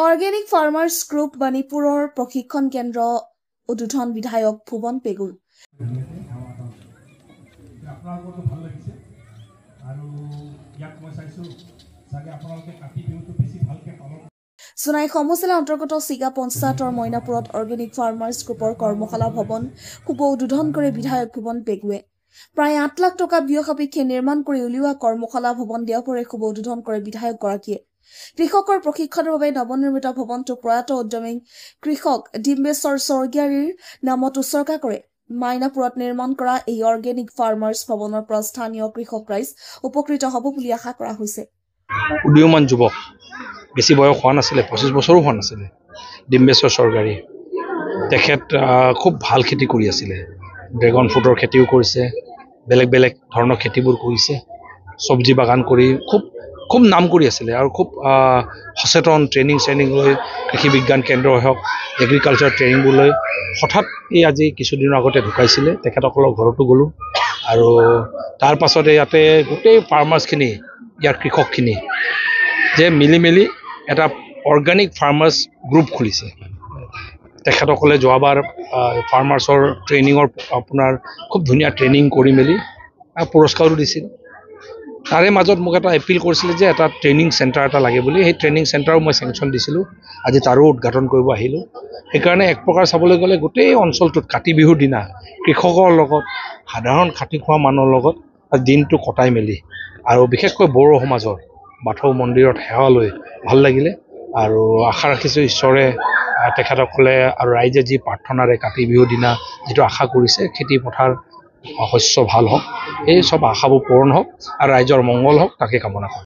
Organic farmers group বাণীপুৰৰ প্ৰশিক্ষণ কেন্দ্ৰ উদ্বোধন বিধায়ক ভুৱন পেগুল। সোনাই সমজিলা অন্তৰ্গত চিগা পঞ্চায়তৰ মইনাপুৰত অৰ্গেনিক ফাৰ্মাৰ্ছ গ্ৰুপৰ কৰ্মশালা ভৱন শুভ উদ্বোধন কৰে বিধায়ক ভুৱন পেগুৱে। প্ৰায় 8 লাখ টকা ব্যয় সাপেক্ষে নিৰ্মাণ কৰি উলিওৱা কৰ্মশালা ভৱন দেওবাৰে শুভ উদ্বোধন কৰে বিধায়কগৰাকীয়ে। কৃষকৰ প্ৰশিক্ষণৰ বাবে নৱনিৰ্মিত ভৱনটো প্ৰয়াত উদ্যমী কৃষক ডিম্বেশ্বৰ স্বৰ্গীয়াৰীৰ নামত উৎসৰ্গা কৰে। মাইনাপুৰত নিৰ্মাণ কৰা এই অৰ্গেনিক ফাৰ্মাৰ্ছ ভৱনৰ পৰা স্থানীয় কৃষক ৰাইজ উপকৃত হ'ব বুলি আশা কৰা হৈছে। উদীয়মান যুৱক বেছি বয়স হোৱা নাছিলে, 25 বছৰো হোৱা নাছিলে। ডিম্বেশ্বৰ স্বৰ্গীয়াৰী তেখেত খুব ভাল খেতি কৰি আছিলে। ড্ৰেগন ফ্ৰুটৰ খেতিও কৰিছে, বেলেগ বেলেগ ধৰণৰ খেতিবোৰ কৰিছে, চব্জি বাগান কৰি খুব নাম কৰি আছিলে আৰু খুব সচেতন ট্ৰেইনিং লৈ কৃষি বিজ্ঞান কেন্দ্ৰই হওক এগ্ৰিকালচাৰ ট্ৰেইনিংবোৰ লৈ হঠাৎ এই আজি কিছুদিনৰ আগতে ঢুকাইছিলে। তেখেতসকলৰ ঘৰতো গ'লোঁ আৰু তাৰ পাছতে ইয়াতে গোটেই ফাৰ্মাৰ্ছখিনি ইয়াৰ কৃষকখিনি যে মিলি এটা অৰ্গেনিক ফাৰ্মাৰ্ছ গ্ৰুপ খুলিছে। তেখেতসকলে যোৱাবাৰ ফাৰ্মাৰ্ছৰ ট্ৰেইনিঙৰ আপোনাৰ খুব ধুনীয়া ট্ৰেইনিং কৰি মেলি পুৰস্কাৰো দিছিল। তাৰে মাজত মোক এটা এপিল কৰিছিলে যে এটা ট্ৰেইনিং চেণ্টাৰ এটা লাগে বুলি। সেই ট্ৰেইনিং চেণ্টাৰো মই চেংচন দিছিলোঁ। আজি তাৰো উদ্ঘাটন কৰিব আহিলোঁ। সেইকাৰণে এক প্ৰকাৰ চাবলৈ গ'লে গোটেই অঞ্চলটোত কাতি বিহুৰ দিনা কৃষকৰ লগত সাধাৰণ খাটি খোৱা মানুহৰ লগত দিনটো কটাই মেলি আৰু বিশেষকৈ বড়ো সমাজৰ বাথৌ মন্দিৰত সেৱা লৈ ভাল লাগিলে আৰু আশা ৰাখিছোঁ ঈশ্বৰে তেখেতসকলে আৰু ৰাইজে যি প্ৰাৰ্থনাৰে কাতি বিহুৰ দিনা যিটো আশা কৰিছে খেতি পথাৰ শস্য ভাল হওক, এই চব আশাবোৰ পূৰণ হওক আৰু ৰাইজৰ মংগল হওক তাকে কামনা কৰোঁ।